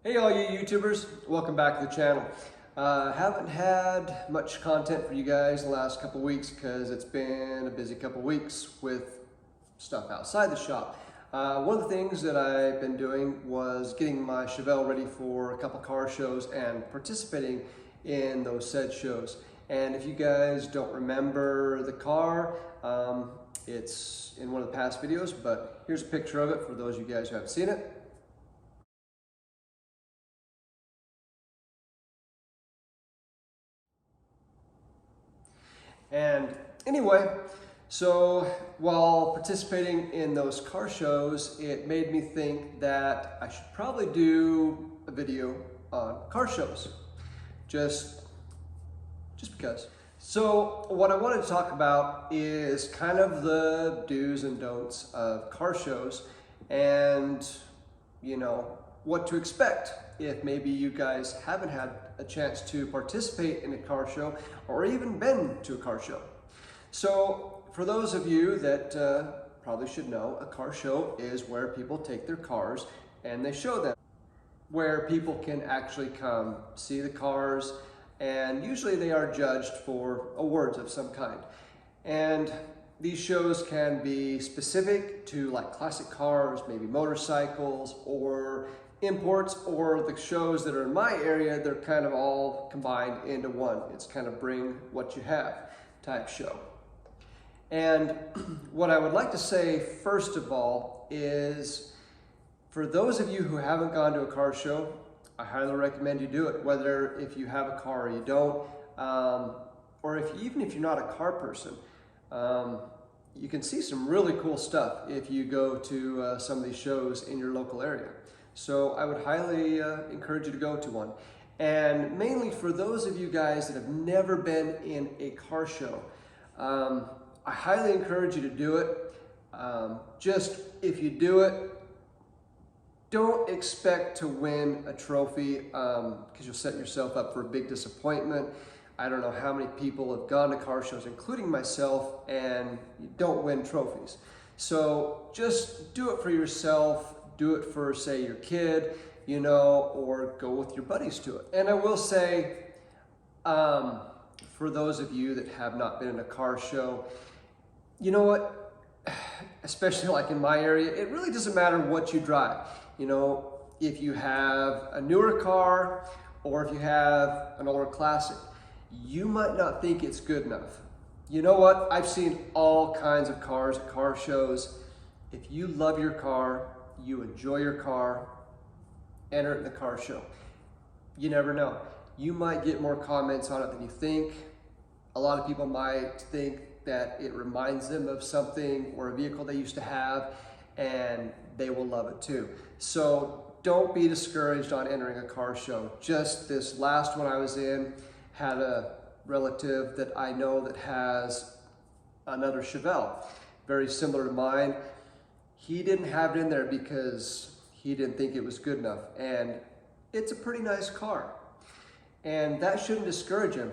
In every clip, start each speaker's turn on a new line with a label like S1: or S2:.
S1: Hey all you YouTubers, welcome back to the channel. Haven't had much content for you guys the last couple weeks because it's been a busy couple weeks with stuff outside the shop. One of the things that I've been doing was getting my Chevelle ready for a couple car shows and participating in those said shows. And if you guys don't remember the car, it's in one of the past videos, but here's a picture of it for those of you guys who haven't seen it. And anyway, so while participating in those car shows, it made me think that I should probably do a video on car shows, just because. So what I wanted to talk about is kind of the do's and don'ts of car shows and, what to expect if maybe you guys haven't had a chance to participate in a car show or even been to a car show. So for those of you that probably should know, a car show is where people take their cars and they show them, where people can actually come see the cars, and usually they are judged for awards of some kind. And these shows can be specific to like classic cars, maybe motorcycles, or imports, or the shows that are in my area, they're kind of all combined into one. It's kind of bring what you have type show. And what I would like to say first of all is, for those of you who haven't gone to a car show, I highly recommend you do it, whether if you have a car or you don't, or even if you're not a car person. You can see some really cool stuff if you go to some of these shows in your local area. So I would highly encourage you to go to one. And mainly for those of you guys that have never been in a car show, I highly encourage you to do it. Just if you do it, don't expect to win a trophy because you'll set yourself up for a big disappointment. I don't know how many people have gone to car shows, including myself, and you don't win trophies. So just do it for yourself. Do it for, say, your kid, or go with your buddies to it. And I will say, for those of you that have not been in a car show, you know what? Especially like in my area, it really doesn't matter what you drive. If you have a newer car or if you have an older classic, you might not think it's good enough. You know what? I've seen all kinds of cars at car shows. If you love your car, you enjoy your car, enter it in the car show. You never know. You might get more comments on it than you think. A lot of people might think that it reminds them of something or a vehicle they used to have, and they will love it too. So don't be discouraged on entering a car show. Just this last one I was in, had a relative that I know that has another Chevelle, very similar to mine. He didn't have it in there because he didn't think it was good enough. And it's a pretty nice car. And that shouldn't discourage him.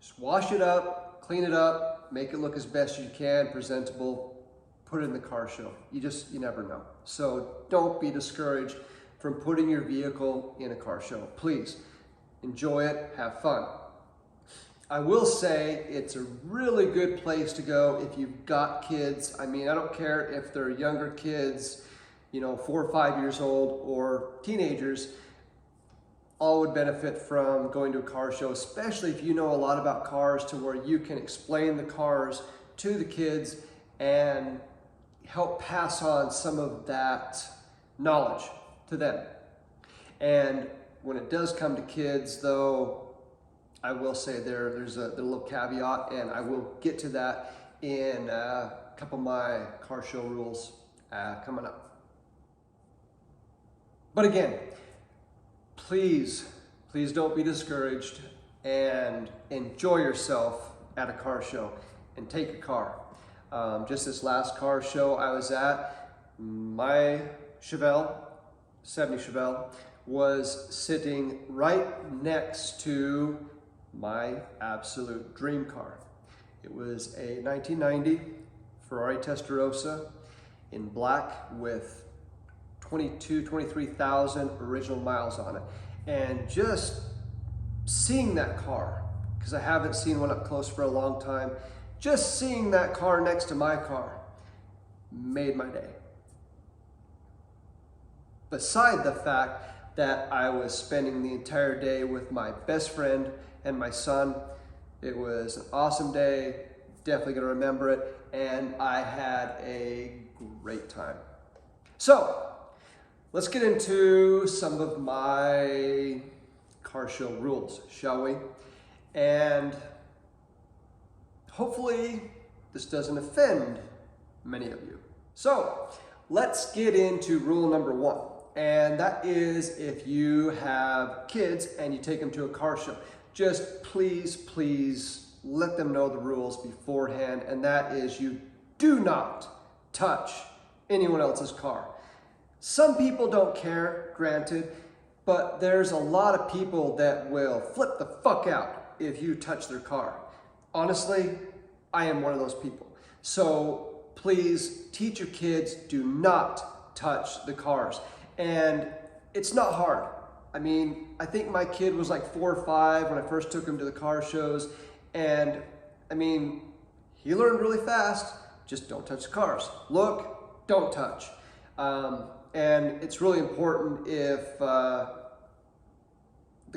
S1: Just wash it up, clean it up, make it look as best you can, presentable, put it in the car show. You never know. So don't be discouraged from putting your vehicle in a car show. Please enjoy it, have fun. I will say it's a really good place to go if you've got kids. I mean, I don't care if they're younger kids, 4 or 5 years old, or teenagers. All would benefit from going to a car show, especially if you know a lot about cars, to where you can explain the cars to the kids and help pass on some of that knowledge to them. And when it does come to kids, though, I will say there's a little caveat, and I will get to that in a couple of my car show rules coming up. But again, please don't be discouraged and enjoy yourself at a car show and take a car. Just this last car show I was at, my Chevelle, 70 Chevelle, was sitting right next to my absolute dream car. It was a 1990 Ferrari Testarossa in black with 23,000 original miles on it. And just seeing that car, because I haven't seen one up close for a long time, just seeing that car next to my car made my day. Beside the fact that I was spending the entire day with my best friend and my son, it was an awesome day, definitely gonna remember it, and I had a great time. So, let's get into some of my car show rules, shall we? And hopefully this doesn't offend many of you. So, let's get into rule number 1. And that is, if you have kids and you take them to a car show, just please let them know the rules beforehand. And that is, you do not touch anyone else's car. Some people don't care, granted, but there's a lot of people that will flip the fuck out if you touch their car. Honestly, I am one of those people. So please teach your kids, do not touch the cars. And it's not hard. I mean, I think my kid was like 4 or 5 when I first took him to the car shows. And I mean, he learned really fast. Just don't touch the cars. Look, don't touch. And it's really important if the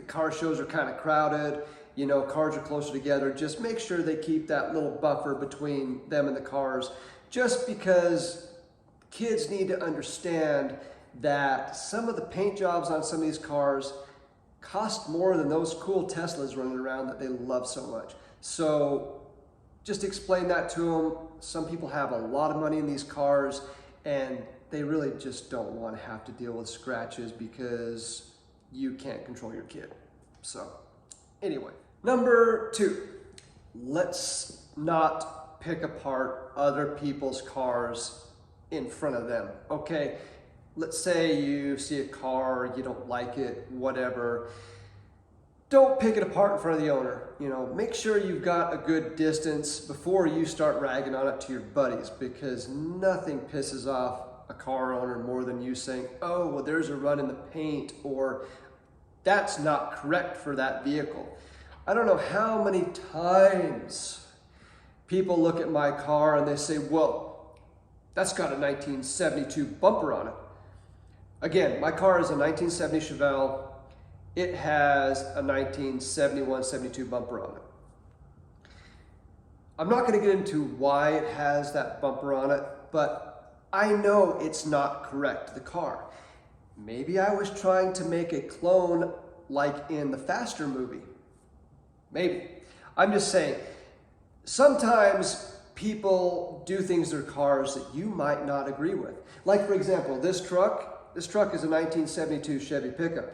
S1: car shows are kind of crowded, you know, cars are closer together, just make sure they keep that little buffer between them and the cars, just because kids need to understand that some of the paint jobs on some of these cars cost more than those cool Teslas running around that they love so much. So just explain that to them. Some people have a lot of money in these cars and they really just don't want to have to deal with scratches because you can't control your kid. So anyway, number 2, let's not pick apart other people's cars in front of them, okay? Let's say you see a car, you don't like it, whatever. Don't pick it apart in front of the owner. You know, make sure you've got a good distance before you start ragging on it to your buddies, because nothing pisses off a car owner more than you saying, oh, well, there's a run in the paint, or that's not correct for that vehicle. I don't know how many times people look at my car and they say, well, that's got a 1972 bumper on it. Again, my car is a 1970 Chevelle. It has a 1971-72 bumper on it. I'm not going to get into why it has that bumper on it, but I know it's not correct, the car. Maybe I was trying to make a clone like in the Faster movie. Maybe. I'm just saying, sometimes people do things to their cars that you might not agree with. Like, for example, this truck is a 1972 Chevy pickup.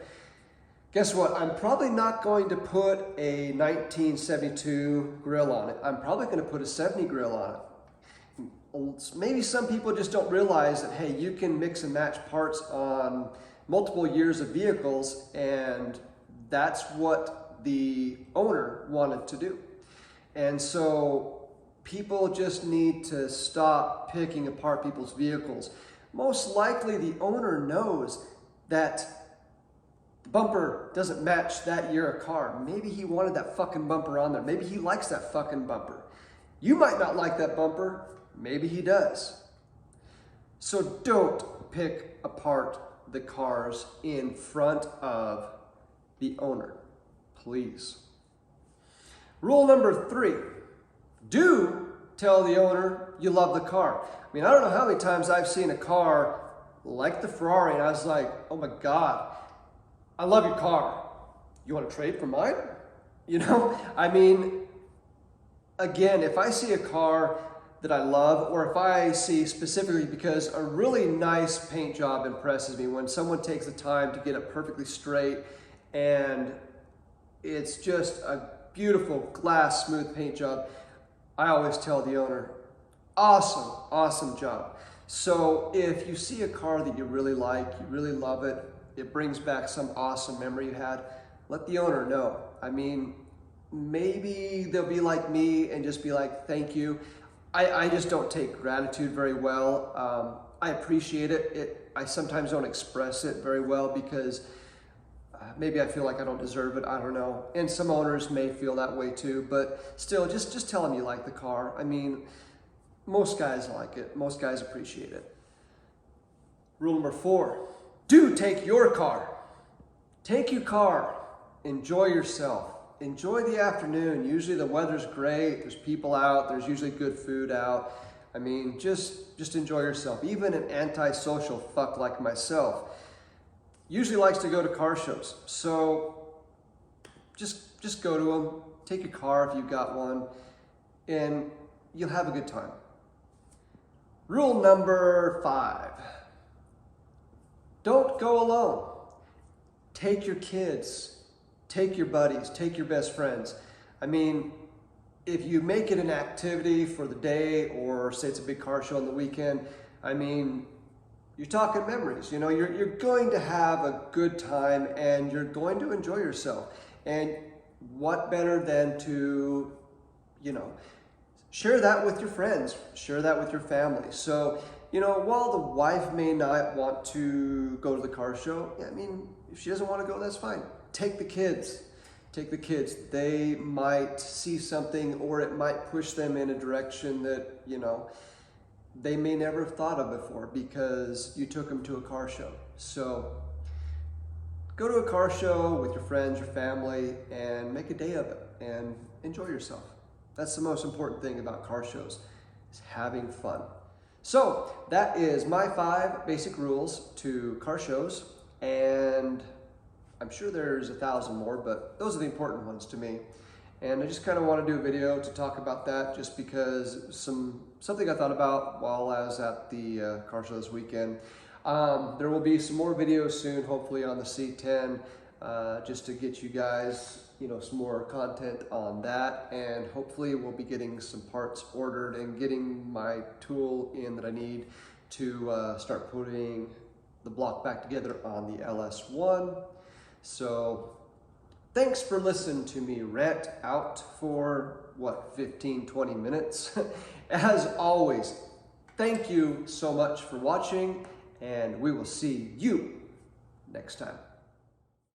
S1: Guess what? I'm probably not going to put a 1972 grill on it. I'm probably going to put a 70 grill on it. Maybe some people just don't realize that, hey, you can mix and match parts on multiple years of vehicles, and that's what the owner wanted to do. And so people just need to stop picking apart people's vehicles. Most likely the owner knows that the bumper doesn't match that year of car. Maybe he wanted that fucking bumper on there. Maybe he likes that fucking bumper. You might not like that bumper. Maybe he does. So don't pick apart the cars in front of the owner, please. Rule number 3, do tell the owner you love the car. I mean, I don't know how many times I've seen a car like the Ferrari and I was like, oh my God, I love your car. You want to trade for mine? You know, I mean, again, if I see a car that I love, or if I see specifically because a really nice paint job impresses me, when someone takes the time to get it perfectly straight and it's just a beautiful glass smooth paint job, I always tell the owner, awesome, awesome job. So if you see a car that you really like, you really love it, it brings back some awesome memory you had, let the owner know. I mean, maybe they'll be like me and just be like, thank you. I just don't take gratitude very well. I appreciate it. I sometimes don't express it very well because maybe I feel like I don't deserve it. I don't know. And some owners may feel that way too, but still, just tell them you like the car. I mean, most guys like it. Most guys appreciate it. Rule number 4, do take your car. Take your car. Enjoy yourself. Enjoy the afternoon. Usually the weather's great. There's people out. There's usually good food out. I mean, just enjoy yourself. Even an antisocial fuck like myself usually likes to go to car shows. So just go to them. Take your car if you've got one, and you'll have a good time. Rule number 5, don't go alone. Take your kids. Take your buddies, take your best friends. I mean, if you make it an activity for the day, or say it's a big car show on the weekend, I mean, you're talking memories. You know, you're going to have a good time and you're going to enjoy yourself. And what better than to, you know, share that with your friends, share that with your family. So, you know, while the wife may not want to go to the car show, I mean, if she doesn't want to go, that's fine. Take the kids. Take the kids. They might see something, or it might push them in a direction that, you know, they may never have thought of before because you took them to a car show. So go to a car show with your friends, your family, and make a day of it and enjoy yourself. That's the most important thing about car shows, is having fun. So that is my 5 basic rules to car shows, and I'm sure there's 1,000 more, but those are the important ones to me. And I just kind of want to do a video to talk about that, just because something I thought about while I was at the car show this weekend. There will be some more videos soon, hopefully on the C10, just to get you guys, you know, some more content on that. And hopefully we'll be getting some parts ordered and getting my tool in that I need to start putting the block back together on the LS1. So thanks for listening to me rant out for, what, 15, 20 minutes. As always, thank you so much for watching, and we will see you next time.